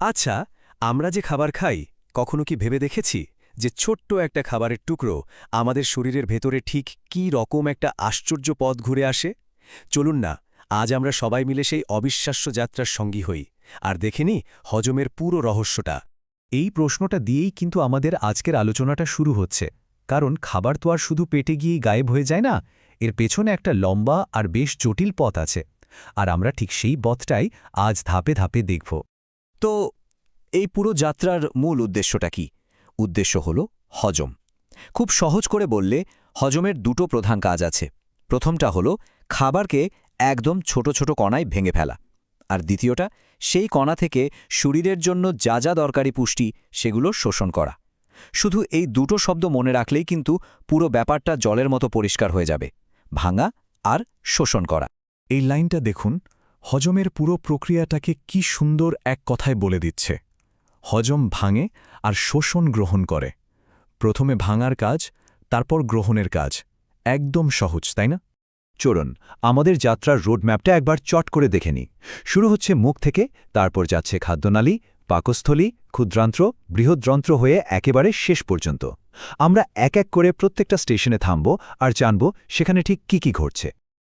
আচ্ছা, আমরা যে খাবার খাই কখনো কি ভেবে দেখেছি যে ছোট্ট একটা খাবারের টুকরো আমাদের শরীরের ভেতরে ঠিক কী রকম একটা আশ্চর্য পথ ঘুরে আসে? চলুন না, আজ আমরা সবাই মিলে সেই অবিশ্বাস্য যাত্রার সঙ্গী হই আর দেখে নিই হজমের পুরো রহস্যটা। এই প্রশ্নটা দিয়েই কিন্তু আমাদের আজকের আলোচনাটা শুরু হচ্ছে, কারণ খাবার তো আর শুধু পেটে গিয়েই গায়েব হয়ে যায় না। এর পেছনে একটা লম্বা আর বেশ জটিল পথ আছে, আর আমরা ঠিক সেই পথটাই আজ ধাপে ধাপে দেখব। তো এই পুরো যাত্রার মূল উদ্দেশ্যটা কি? উদ্দেশ্য হল হজম। খুব সহজ করে বললে হজমের দুটো প্রধান কাজ আছে। প্রথমটা হল খাবারকে একদম ছোট ছোট কণায় ভেঙে ফেলা, আর দ্বিতীয়টা সেই কণা থেকে শরীরের জন্য যা যা দরকারি পুষ্টি সেগুলো শোষণ করা। শুধু এই দুটো শব্দ মনে রাখলেই কিন্তু পুরো ব্যাপারটা জলের মতো পরিষ্কার হয়ে যাবে। ভাঙা আর শোষণ করা। এই লাইনটা দেখুন, হজমের পুরো প্রক্রিয়াটাকে কি সুন্দর এক কথায় বলে দিচ্ছে। হজম ভাঙে আর শোষণ গ্রহণ করে। প্রথমে ভাঙার কাজ, তারপর গ্রহণের কাজ। একদম সহজ, তাই না? চলুন আমাদের যাত্রার রোডম্যাপটা একবার চট করে দেখে নিই। শুরু হচ্ছে মুখ থেকে, তারপর যাচ্ছে খাদ্যনালী, পাকস্থলী, ক্ষুদ্রান্ত্র, বৃহদ্যন্ত্র হয়ে একেবারে শেষ পর্যন্ত। আমরা এক এক করে প্রত্যেকটা স্টেশনে থামব আর জানব সেখানে ঠিক কি ঘটছে।